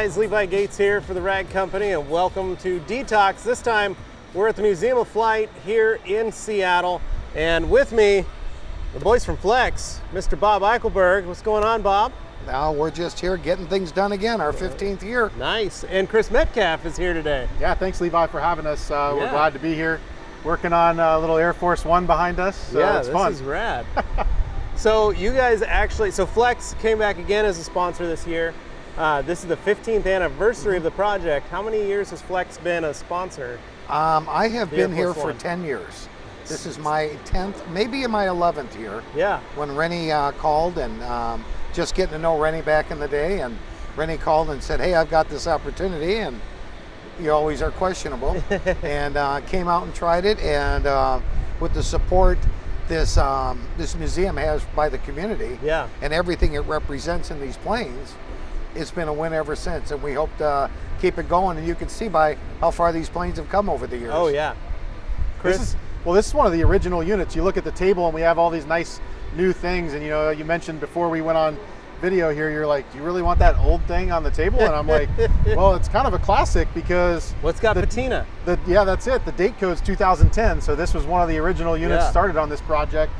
guys, Levi Gates here for the Rag Company, and welcome to DETALKS. This time we're at the Museum of Flight here in Seattle, and with me, the boys from Flex, Mr. Bob Eichelberg. What's going on, Bob? Now we're just here getting things done again, our 15th year. Nice. And Chris Metcalf is here today. Yeah, thanks Levi for having us. We're glad to be here. Working on a little Air Force One behind us. So yeah, it's fun. This is rad. So you guys actually, Flex came back again as a sponsor this year. This is the 15th anniversary of the project. How many years has Flex been a sponsor? I have been here for 10 years. This is my 10th, maybe my 11th year. Yeah. When Rennie called and just getting to know Rennie back in the day, and Rennie called and said, hey, I've got this opportunity, and you always are questionable, and came out and tried it, and with the support this museum has by the community, and everything it represents in these planes, it's been a win ever since, and we hope to keep it going. And you can see by how far these planes have come over the years. Oh yeah. Chris? This is one of the original units. You look at the table and we have all these nice new things, and you mentioned before we went on video here, you're like, do you really want that old thing on the table? And I'm like, well, it's kind of a classic because what's got patina? Yeah, that's it. The date code's 2010, so this was one of the original units started on this project,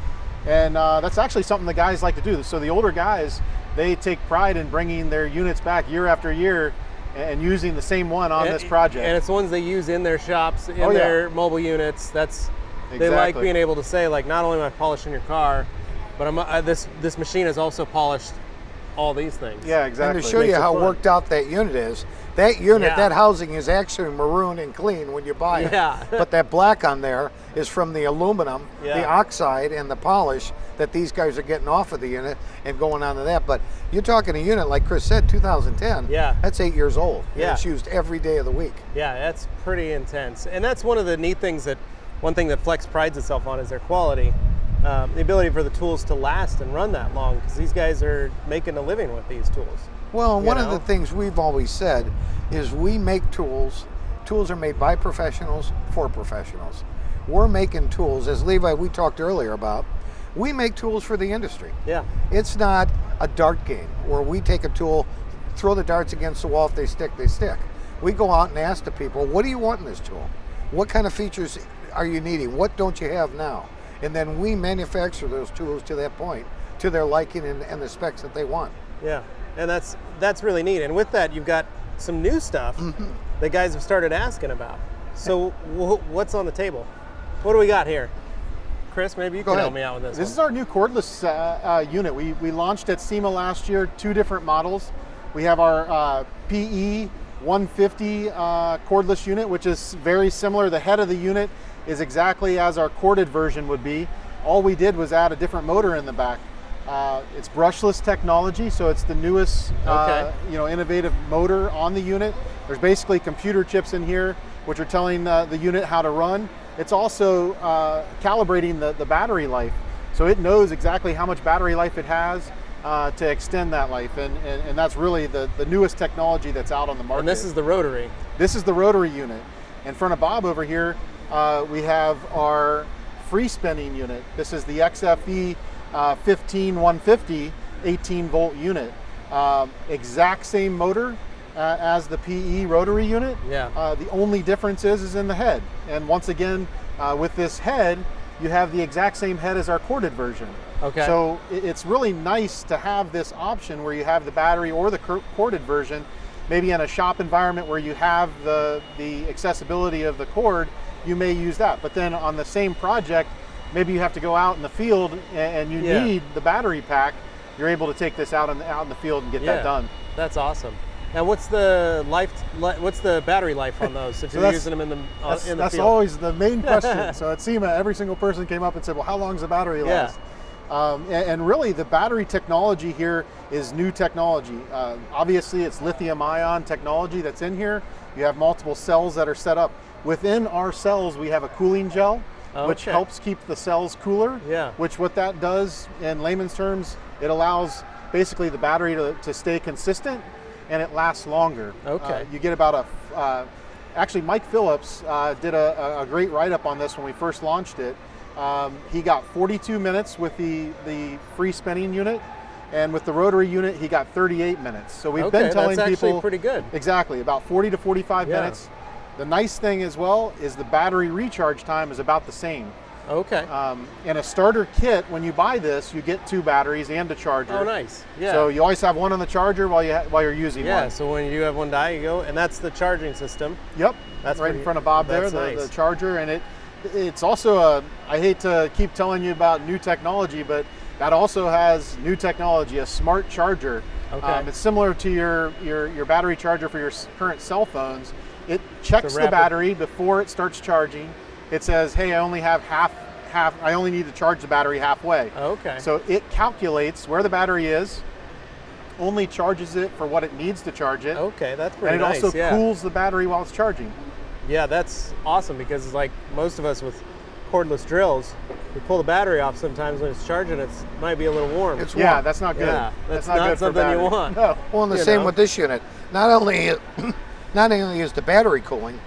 and that's actually something the guys like to do. So the older guys, they take pride in bringing their units back year after year and using the same one on this project. And it's the ones they use in their shops, in their mobile units. They like being able to say, like, not only am I polishing your car, but this machine has also polished all these things. Yeah, exactly. And to show you how worked out that unit is, that unit, that housing is actually maroon and clean when you buy it. Yeah. But that black on there is from the aluminum, the oxide, and the polish that these guys are getting off of the unit and going onto that. But you're talking a unit, like Chris said, 2010. Yeah. That's 8 years old. Yeah. And it's used every day of the week. Yeah, that's pretty intense. And that's one of the neat things one thing that Flex prides itself on is their quality. The ability for the tools to last and run that long, because these guys are making a living with these tools. Well, one of the things we've always said is we make tools. Tools are made by professionals for professionals. We're making tools, as Levi, we talked earlier about, we make tools for the industry. Yeah. It's not a dart game where we take a tool, throw the darts against the wall. If they stick, they stick. We go out and ask the people, what do you want in this tool? What kind of features are you needing? What don't you have now? And then we manufacture those tools to that point, to their liking and the specs that they want. Yeah, and that's really neat. And with that, you've got some new stuff that guys have started asking about. So what's on the table? What do we got here? Chris, maybe you can help me out with this. This is our new cordless unit. We launched at SEMA last year, 2 different models. We have our PE 150 cordless unit, which is very similar. The head of the unit is exactly as our corded version would be. All we did was add a different motor in the back. It's brushless technology, so it's the newest innovative motor on the unit. There's basically computer chips in here which are telling the unit how to run. It's also calibrating the battery life, so it knows exactly how much battery life it has to extend that life, and that's really the newest technology that's out on the market. And this is the rotary. This is the rotary unit. In front of Bob over here, we have our free spinning unit. This is the XFE 15150 18 volt unit. Exact same motor as the PE rotary unit. Yeah. The only difference is in the head. And once again, with this head, you have the exact same head as our corded version. Okay. So it's really nice to have this option where you have the battery or the corded version, maybe in a shop environment where you have the accessibility of the cord, you may use that. But then on the same project, maybe you have to go out in the field and you need the battery pack. You're able to take this out in the field and get that done. That's awesome. And what's the battery life on those if you're using them in the field? That's always the main question. So at SEMA, every single person came up and said, well, how long does the battery last? And really the battery technology here is new technology. Obviously it's lithium ion technology that's in here. You have multiple cells that are set up. Within our cells we have a cooling gel, which helps keep the cells cooler. Yeah. Which what that does in layman's terms, it allows basically the battery to stay consistent and it lasts longer. Okay. You get about actually Mike Phillips did a great write-up on this when we first launched it. He got 42 minutes with the free spinning unit, And with the rotary unit, he got 38 minutes. So we've Okay, been telling that's actually people pretty good. Exactly, about 40 to 45 Yeah. minutes. The nice thing as well is the battery recharge time is about the same. Okay. In a starter kit, when you buy this, you get 2 batteries and a charger. Oh, nice. Yeah. So you always have one on the charger while you're using yeah. one. So when you do have one die, you go, and that's the charging system. Yep. That's right pretty- in front of Bob there, that's the nice. charger, and it's also I hate to keep telling you about new technology, but that also has new technology, a smart charger. Okay. It's similar to your battery charger for your current cell phones. It checks the rapid- battery before it starts charging. It says, hey, I only have half. I only need to charge the battery halfway. Okay. So it calculates where the battery is, only charges it for what it needs to charge it, Okay, that's pretty and it nice. also yeah. cools the battery while it's charging. Yeah, that's awesome because it's like most of us with cordless drills, we pull the battery off sometimes when it's charging. It might be a little warm. It's Yeah, warm. that's not good. Yeah, that's not not good for something you battery. want. No. Well, and the You same know? with this unit. Not only is the battery cooling,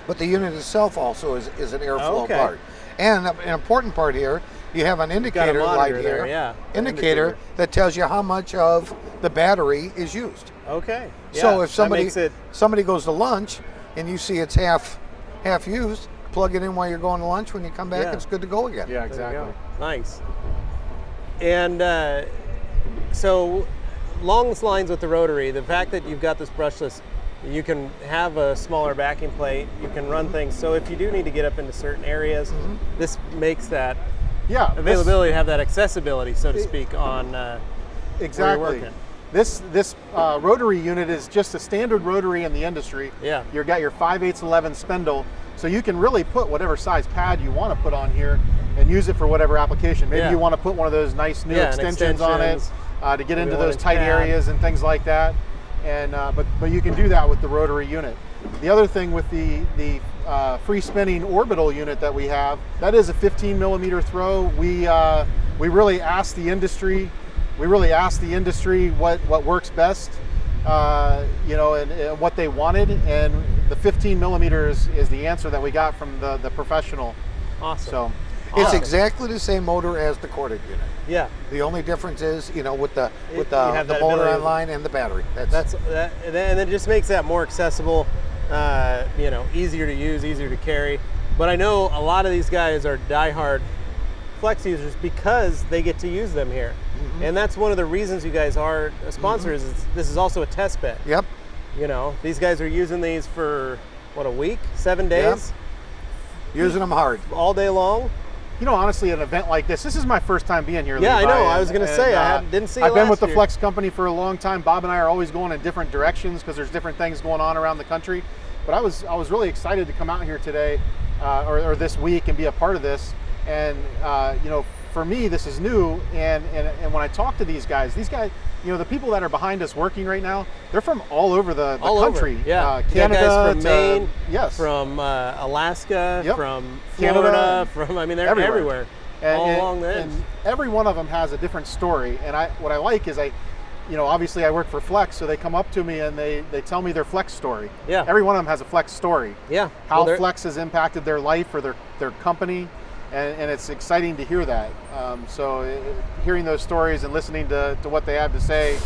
but the unit itself also is an airflow Okay. part. And an important part here, you have an got a indicator light monitor here, there, yeah. indicator that tells you how much of the battery is used. Okay. So Yeah, if somebody that makes it, somebody goes to lunch and you see it's half used, plug it in while you're going to lunch. When you come back, Yeah. it's good to go again. Yeah, there you exactly. go. Nice. And so along the lines with the rotary, the fact that you've got this brushless, you can have a smaller backing plate, you can run things. So if you do need to get up into certain areas, this makes that Yeah, availability, have that accessibility, so to speak, on exactly. working. This rotary unit is just a standard rotary in the industry. Yeah. You've got your 5/8 spindle, so you can really put whatever size pad you want to put on here and use it for whatever application. Maybe Yeah. you want to put one of those nice new Yeah, and extensions on it extensions. to get Maybe into a those 1-inch tight pad. areas and things like that. And but you can do that with the rotary unit. The other thing with the free spinning orbital unit that we have, that is a 15 millimeter throw. We really asked the industry. What works best, and what they wanted, and the 15 millimeters is the answer that we got from the professional. Awesome. So It's Awesome. exactly the same motor as the corded unit. Yeah. The only difference is, with the You have that motor ability- online and the battery. That's that, and it just makes that more accessible, easier to use, easier to carry. But I know a lot of these guys are diehard Flex users because they get to use them here, and that's one of the reasons you guys are a sponsor. Is this is also a test bed. Yep. These guys are using these for a week, 7 days, Using them hard. all day long. honestly, an event like this is my first time being here. Yeah, I Levi, know. I was gonna say, I didn't see you I've been last with the year. Flex company for a long time. Bob and I are always going in different directions because there's different things going on around the country. But I was really excited to come out here today, or this week, and be a part of this. And for me, this is new. And when I talk to these guys, the people that are behind us working right now, they're from all over the All country. over. Yeah. You got Canada, guys from to- Maine, yes, from Alaska, Yep. from Canada, Florida, they're everywhere. All along the edge. and every one of them has a different story. And what I like is obviously I work for Flex, so they come up to me and they tell me their Flex story. Yeah. Every one of them has a Flex story. Yeah. How Well, Flex has impacted their life or their company, and it's exciting to hear that. Hearing those stories and listening to what they have to say,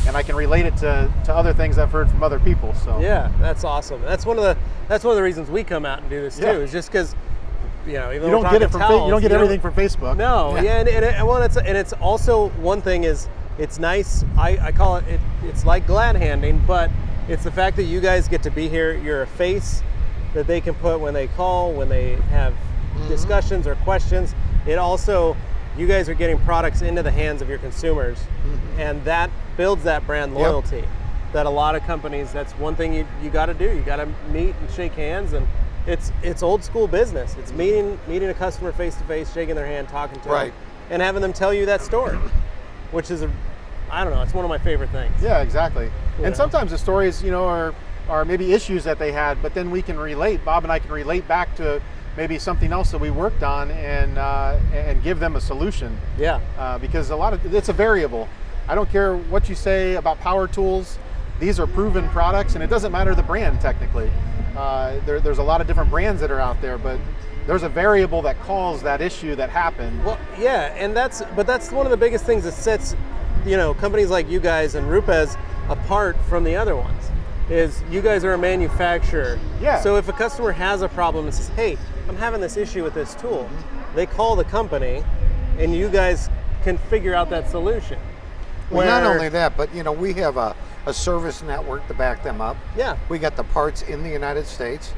and I can relate it to other things I've heard from other people. So Yeah, that's awesome. That's one of the reasons we come out and do this too. Yeah. Is just because even though you we're don't get talking it from towels, you don't get everything from Facebook. No, yeah, and it's also one thing is it's nice. I call it it's like glad handing, but it's the fact that you guys get to be here. You're a face that they can put when they call, when they have discussions or questions. It also, you guys are getting products into the hands of your consumers, and that builds that brand loyalty. That a lot of companies, that's one thing you got to do. You got to meet and shake hands, and it's old school business. It's meeting a customer face to face, shaking their hand, talking to them, and having them tell you that story, which is it's one of my favorite things. Yeah, exactly. Yeah. And sometimes the stories, are maybe issues that they had, but then we can relate. Bob and I can relate back to maybe something else that we worked on and give them a solution. Yeah. Because it's a variable. I don't care what you say about power tools. These are proven products, and it doesn't matter the brand technically. There's a lot of different brands that are out there, but there's a variable that caused that issue that happened. Well, yeah, and that's one of the biggest things that sets you know, companies like you guys and Rupes apart from the other ones is you guys are a manufacturer. Yeah. So if a customer has a problem and says, hey, I'm having this issue with this tool, they call the company and you guys can figure out that solution. Well, not only that, but you know, we have a service network to back them up. Yeah. We got the parts in the United States,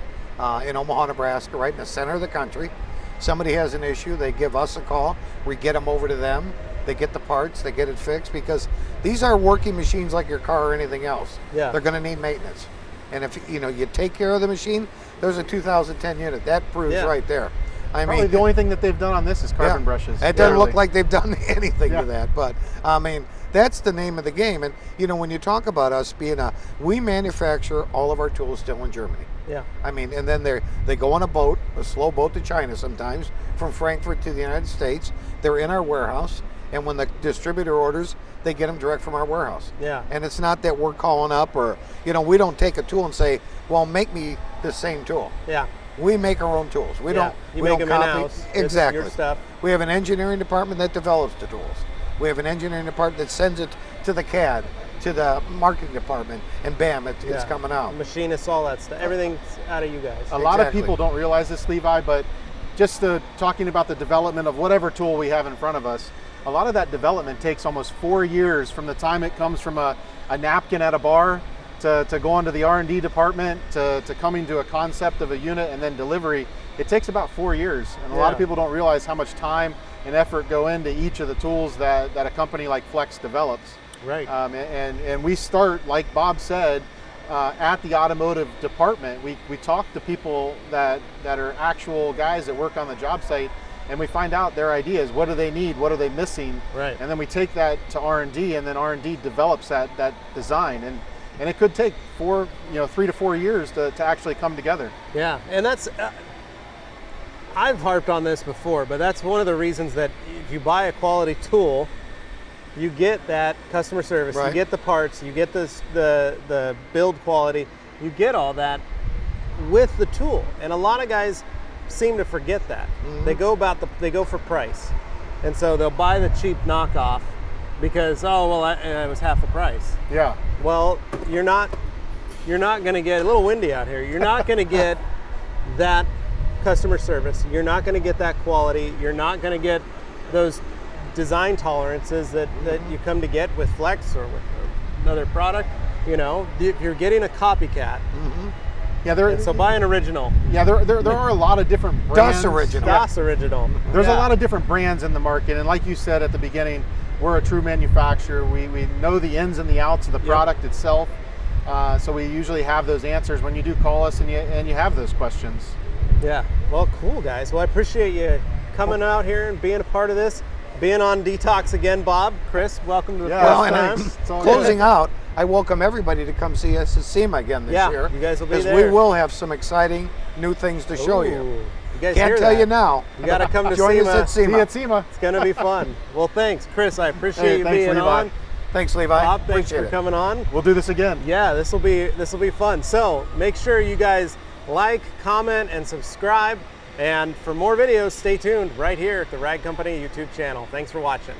in Omaha, Nebraska, right in the center of the country. Somebody has an issue, they give us a call, we get them over to them, they get the parts, they get it fixed, because these are working machines like your car or anything else. Yeah. They're gonna need maintenance. And if you know you take care of the machine, there's a 2010 unit. That proves right there. I Probably mean, the only thing that they've done on this is carbon brushes. It doesn't look like they've done anything to Yeah. that, but I mean, that's the name of the game. And you know, when you talk about us being we manufacture all of our tools still in Germany. Yeah. I mean, and then they go on a boat, a slow boat to China sometimes, from Frankfurt to the United States. They're in our warehouse, and when the distributor orders, they get them direct from our warehouse. Yeah. And it's not that we're calling up or, you know, we don't take a tool and say, well, make me the same tool. Yeah. We make our own tools. We don't. You we make don't them copy. in-house. It's Exactly. your stuff. We have an engineering department that develops the tools. We have an engineering department that sends it to the CAD, to the marketing department, and bam, it's coming out. Machinists, all that stuff. Everything's out of you guys. A lot of people don't realize this, Levi, but just talking about the development of whatever tool we have in front of us, a lot of that development takes almost 4 years from the time it comes from a napkin at a bar to going to the R&D department to coming to a concept of a unit and then delivery. It takes about 4 years, and a lot of people don't realize how much time and effort go into each of the tools that a company like Flex develops. Right. And we start, like Bob said, at the automotive department. We talk to people that are actual guys that work on the job site, and we find out their ideas. What do they need? What are they missing? Right. And then we take that to R&D, and then R&D develops that design. And it could take 3 to 4 years to actually come together. Yeah, and that's, I've harped on this before, but that's one of the reasons that if you buy a quality tool, you get that customer service, you get the parts, you get the build quality, you get all that with the tool. And a lot of guys seem to forget that. They go for price. And so they'll buy the cheap knockoff because, it was half the price. Yeah. Well, you're not going to get, a little windy out here, you're not going to get that customer service, you're not going to get that quality, you're not going to get those design tolerances that you come to get with Flex or with another product. You know, if you're getting a copycat, Yeah, so buy an original. Yeah, there are a lot of different brands. Das Original. There's a lot of different brands in the market, and like you said at the beginning, we're a true manufacturer. We know the ins and the outs of the product itself, so we usually have those answers when you do call us and you have those questions. Yeah, well, cool, guys. Well, I appreciate you coming out here and being a part of this, being on DETALKS again. Bob, Chris, welcome to the first time. Closing out, I welcome everybody to come see us at SEMA again this year. You guys will be there. Because we will have some exciting new things to show you. You guys Can't tell you now. You got to come to Join us at See you SEMA. at SEMA. It's going to be fun. Well, thanks, Chris. I appreciate you being Levi. on. Thanks, Levi. Bob, thanks Appreciate for it. coming on. We'll do this again. Yeah, this will be fun. So make sure you guys like, comment, and subscribe. And for more videos, stay tuned right here at the Rag Company YouTube channel. Thanks for watching.